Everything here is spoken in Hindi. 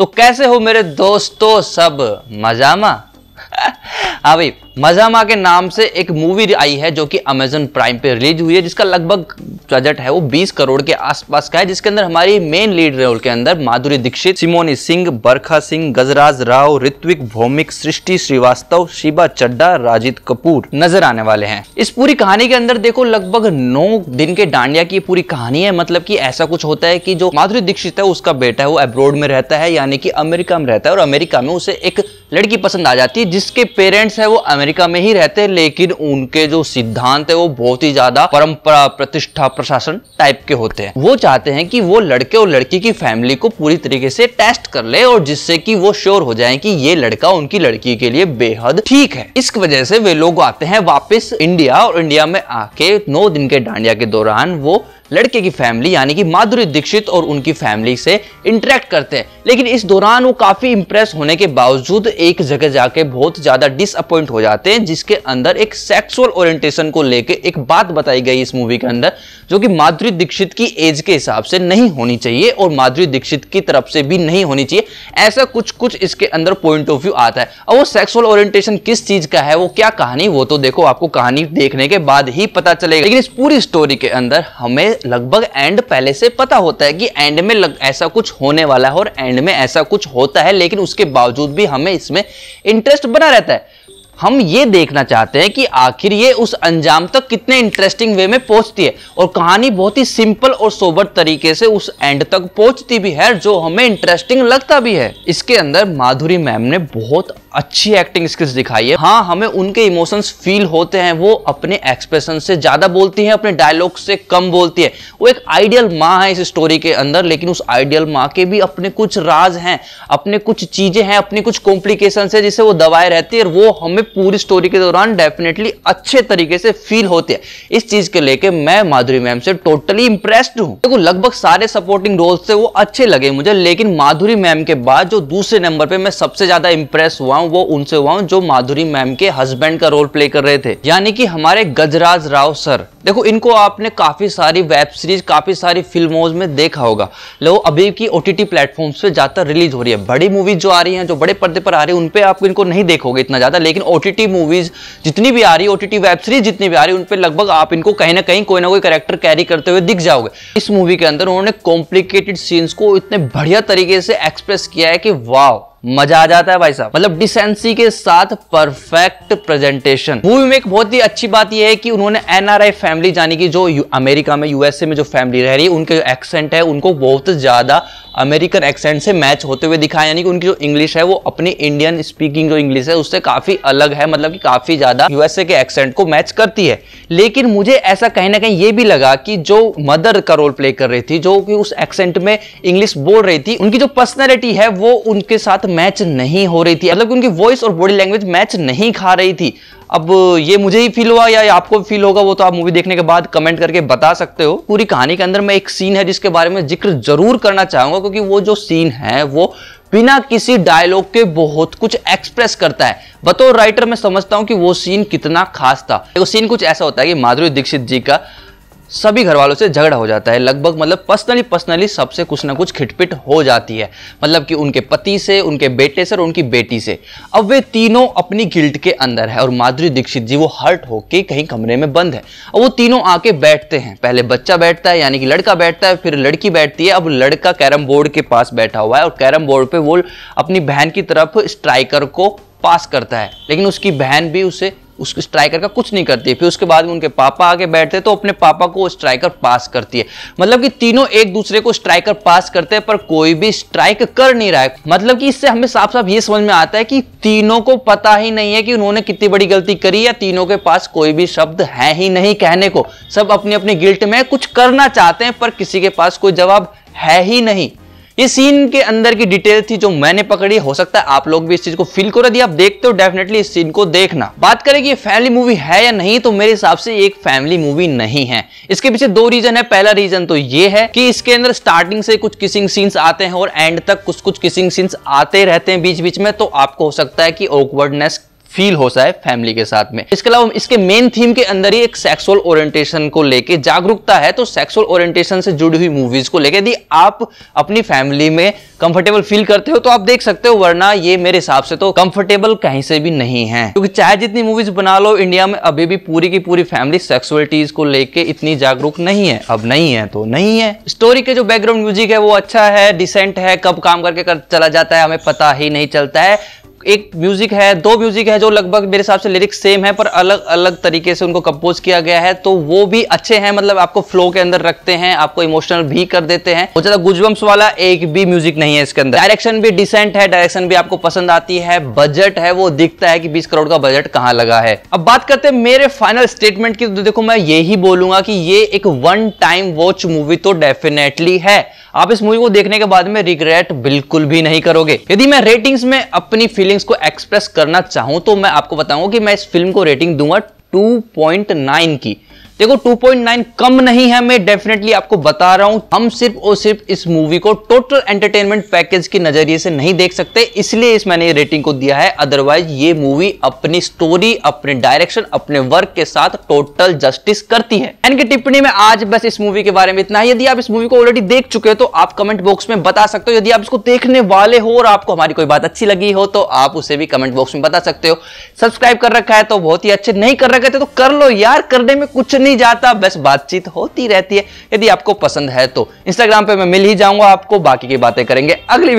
तो कैसे हो मेरे दोस्तों, सब मजामा। हाँ भाई, मजामा के नाम से एक मूवी आई है जो कि अमेजन प्राइम पे रिलीज हुई है, जिसका लगभग बजट है वो 20 करोड़ के आसपास का है, जिसके अंदर हमारी मेन लीड रोल के अंदर माधुरी दीक्षित, सिमोनी सिंह, बरखा सिंह, गजराज राव, ऋत्विक भौमिक, सृष्टि श्रीवास्तव, शिबा चड्ढा, राजिद कपूर नजर आने वाले हैं। इस पूरी कहानी के अंदर देखो लगभग 9 दिन के डांडिया की पूरी कहानी है। मतलब कि ऐसा कुछ होता है कि जो माधुरी दीक्षित है उसका बेटा है वो अब्रॉड में रहता है, यानी कि अमेरिका में रहता है, और अमेरिका में उसे एक लड़की पसंद आ जाती है जिसके पेरेंट्स है वो अमेरिका में ही रहते हैं, लेकिन उनके जो सिद्धांत है वो बहुत ही ज्यादा परंपरा, प्रतिष्ठा, प्रशासन टाइप के होते हैं। वो चाहते हैं कि वो लड़के और लड़की की फैमिली को पूरी तरीके से टेस्ट कर ले, और जिससे कि वो श्योर हो जाएं कि ये लड़का उनकी लड़की के लिए बेहद ठीक है। इस वजह से वे लोग आते हैं वापस इंडिया, और इंडिया में आके 9 दिन के डांडिया के दौरान वो लड़के की फैमिली यानी कि माधुरी दीक्षित और उनकी फैमिली से इंटरेक्ट करते हैं। लेकिन इस दौरान वो काफी इंप्रेस होने के बावजूद एक जगह जाके बहुत ज्यादा डिसअपॉइंट हो जाते हैं, जिसके अंदर एक सेक्सुअल ओरिएंटेशन को लेके एक बात बताई गई इस मूवी के अंदर, जो कि माधुरी दीक्षित की एज के हिसाब से नहीं होनी चाहिए और माधुरी दीक्षित की तरफ से भी नहीं होनी चाहिए। ऐसा कुछ इसके अंदर पॉइंट ऑफ व्यू आता है। और वो सेक्सुअल ओरिएंटेशन किस चीज का है, वो क्या कहानी, वो तो देखो आपको कहानी देखने के बाद ही पता चलेगा। लेकिन इस पूरी स्टोरी के अंदर हमें लगभग एंड पहले से पता होता है कि एंड में ऐसा कुछ होने वाला है और एंड में ऐसा कुछ होता है, लेकिन उसके बावजूद भी हमें इसमें इंटरेस्ट बना रहता है। हम ये देखना चाहते हैं कि आखिर ये उस अंजाम तक कितने इंटरेस्टिंग वे में पहुंचती है, और कहानी बहुत ही सिंपल और सोबर तरीके से उस एंड तक पहुंचती भी है, जो हमें इंटरेस्टिंग लगता भी है। इसके अंदर माधुरी मैम ने बहुत अच्छी एक्टिंग स्किल्स दिखाई है। हाँ, हमें उनके इमोशंस फील होते हैं। वो अपने एक्सप्रेशन से ज्यादा बोलती हैं, अपने डायलॉग से कम बोलती है। वो एक आइडियल माँ है इस स्टोरी के अंदर, लेकिन उस आइडियल माँ के भी अपने कुछ राज हैं, अपने कुछ चीजें हैं, अपनी कुछ कॉम्प्लिकेशन है जिसे वो दबाए रहती है, और वो हमें पूरी स्टोरी के दौरान डेफिनेटली अच्छे तरीके से फील होती है। इस चीज के लेके मैं माधुरी मैम से टोटली इंप्रेस्ड हूं। देखो लगभग सारे सपोर्टिंग रोल्स थे वो अच्छे लगे मुझे, लेकिन माधुरी मैम के बाद जो दूसरे नंबर पे मैं सबसे ज्यादा इंप्रेस हुआ वो उनसे हुआ जो माधुरी मैम के हस्बैंड का रोल प्ले कर रहे थे, यानी कि हमारे गजराज राव सर। देखो इनको आपने काफी सारी वेब सीरीज, काफी सारी फिल्मों में देखा होगा। लो अभी की OTT प्लेटफॉर्म्स पे ज्यादा रिलीज हो रही है। बड़ी मूवीज जो आ रही हैं, जो बड़े पर्दे पर आ रही है, उन पे आप इनको नहीं देखोगे इतना ज्यादा, लेकिन OTT मूवीज जितनी भी आ रही है, OTT वेब सीरीज जितनी भी आ रही है, उन पे लगभग आप इनको कहीं ना कहीं कोई ना कोई कैरेक्टर कैरी करते हुए दिख जाओगे। इस मूवी के अंदर उन्होंने कॉम्प्लिकेटेड सीन्स को इतने बढ़िया तरीके से एक्सप्रेस किया है कि वाह, मजा आ जाता है भाई साहब। मतलब डिसेंसी के साथ परफेक्ट प्रेजेंटेशन। मूवी में एक बहुत ही अच्छी बात यह है कि उन्होंने NRI फैमिली यानी कि जो अमेरिका में, USA में जो फैमिली रह रही है, उनके जो एक्सेंट है उनको बहुत ज्यादा अमेरिकन एक्सेंट से मैच होते हुए दिखाया, यानी कि उनकी जो इंग्लिश है वो अपनी इंडियन स्पीकिंग जो इंग्लिश है उससे काफी अलग है, मतलब कि काफी ज्यादा USA के एक्सेंट को मैच करती है। लेकिन मुझे ऐसा कहीं ना कहीं ये भी लगा कि जो मदर का रोल प्ले कर रही थी, जो कि उस एक्सेंट में इंग्लिश बोल रही थी, उनकी जो पर्सनैलिटी है वो उनके साथ मैच नहीं हो रही थी। मतलब कि उनकी वॉइस और बॉडी लैंग्वेज मैच नहीं खा रही थी। अब ये मुझे ही फील हुआ या आपको फील होगा, वो तो आप मूवी देखने के बाद कमेंट करके बता सकते हो। पूरी कहानी के अंदर मैं एक सीन है जिसके बारे में जिक्र जरूर करना चाहूंगा, क्योंकि वो जो सीन है वो बिना किसी डायलॉग के बहुत कुछ एक्सप्रेस करता है। बतौर राइटर मैं समझता हूं कि वो सीन कितना खास था। वो सीन कुछ ऐसा होता है कि माधुरी दीक्षित जी का सभी घर वालों से झगड़ा हो जाता है। लगभग मतलब पर्सनली सबसे कुछ ना कुछ खिटपिट हो जाती है, मतलब कि उनके पति से, उनके बेटे से और उनकी बेटी से। अब वे तीनों अपनी गिल्ट के अंदर है, और माधुरी दीक्षित जी वो हर्ट होके कहीं कमरे में बंद है। और वो तीनों आके बैठते हैं। पहले बच्चा बैठता है यानी कि लड़का बैठता है, फिर लड़की बैठती है। अब लड़का कैरम बोर्ड के पास बैठा हुआ है, और कैरम बोर्ड पे वो अपनी बहन की तरफ स्ट्राइकर को पास करता है, लेकिन उसकी बहन भी उस स्ट्राइकर का कुछ नहीं करती है। फिर उसके बाद में उनके पापा आगे बैठते तो अपने पापा को स्ट्राइकर पास करती है। मतलब कि तीनों एक दूसरे को स्ट्राइकर पास करते हैं, पर कोई भी स्ट्राइक कर नहीं रहा है। मतलब कि इससे हमें साफ साफ ये समझ में आता है कि तीनों को पता ही नहीं है कि उन्होंने कितनी बड़ी गलती करी, या तीनों के पास कोई भी शब्द है ही नहीं कहने को। सब अपनी अपनी गिल्ट में कुछ करना चाहते हैं, पर किसी के पास कोई जवाब है ही नहीं। ये सीन के अंदर की डिटेल थी जो मैंने पकड़ी। हो सकता है आप लोग भी इस चीज को फील करो। यदि आप देखते हो डेफिनेटली इस सीन को देखना। बात करें कि ये फैमिली मूवी है या नहीं, तो मेरे हिसाब से एक फैमिली मूवी नहीं है। इसके पीछे 2 रीजन है। पहला रीजन तो ये है कि इसके अंदर स्टार्टिंग से कुछ किसिंग सीन्स आते हैं और एंड तक कुछ किसिंग सीन्स आते रहते हैं बीच बीच में, तो आपको हो सकता है कि ऑकवर्डनेस फील हो सा है फैमिली के साथ में। इसके अलावा इसके मेन थीम के अंदर ही एक सेक्सुअल ओरिएंटेशन को लेके जागरूकता है, तो सेक्सुअल ओरिएंटेशन से जुड़ी हुई मूवीज को लेके यदि आप अपनी फैमिली में कंफर्टेबल फील करते हो तो आप देख सकते हो, वरना ये मेरे हिसाब से तो कंफर्टेबल कहीं से भी नहीं है। क्योंकि चाहे जितनी मूवीज बना लो, इंडिया में अभी भी पूरी की पूरी फैमिली सेक्सुअलिटीज को लेके इतनी जागरूक नहीं है। अब नहीं है तो नहीं है। स्टोरी के जो बैकग्राउंड म्यूजिक है वो अच्छा है, डिसेंट है, कब काम करके चला जाता है हमें पता ही नहीं चलता है। एक म्यूजिक है, दो म्यूजिक है जो लगभग मेरे हिसाब से लिरिक्स सेम है पर अलग अलग तरीके से उनको कंपोज किया गया है, तो वो भी अच्छे हैं, मतलब आपको फ्लो के अंदर रखते हैं, आपको इमोशनल भी कर देते हैं। बहुत ज्यादा गुजबम्स वाला एक भी म्यूजिक नहीं है इसके अंदर। डायरेक्शन भी डिसेंट है, डायरेक्शन भी आपको पसंद आती है। बजट है वो दिखता है कि 20 करोड़ का बजट कहां लगा है। अब बात करते हैं मेरे फाइनल स्टेटमेंट की, तो देखो मैं यही बोलूंगा कि ये एक वन टाइम वॉच मूवी तो डेफिनेटली है। आप इस मूवी को देखने के बाद में रिग्रेट बिल्कुल भी नहीं करोगे। यदि मैं रेटिंग्स में अपनी फीलिंग्स को एक्सप्रेस करना चाहूं तो मैं आपको बताऊंगा कि मैं इस फिल्म को रेटिंग दूंगा 2.9 की। देखो 2.9 कम नहीं है, मैं डेफिनेटली आपको बता रहा हूं। हम सिर्फ और सिर्फ इस मूवी को टोटल एंटरटेनमेंट पैकेज के नजरिए से नहीं देख सकते, इसलिए मैंने रेटिंग को दिया है। अदरवाइज ये मूवी अपनी स्टोरी, अपने डायरेक्शन, अपने वर्क के साथ टोटल जस्टिस करती है। इनकी टिप्पणी में आज बस इस मूवी के बारे में इतना है। यदि आप इस मूवी को ऑलरेडी देख चुके हो तो आप कमेंट बॉक्स में बता सकते हो। यदि आप इसको देखने वाले हो और आपको हमारी कोई बात अच्छी लगी हो तो आप उसे भी कमेंट बॉक्स में बता सकते हो। सब्सक्राइब कर रखा है तो बहुत ही अच्छे, नहीं कर रखे थे तो कर लो यार, करने में कुछ नहीं जाता, बस बातचीत होती रहती है। यदि आपको पसंद है तो इंस्टाग्राम पे मैं मिल ही जाऊंगा आपको, बाकी की बातें करेंगे अगली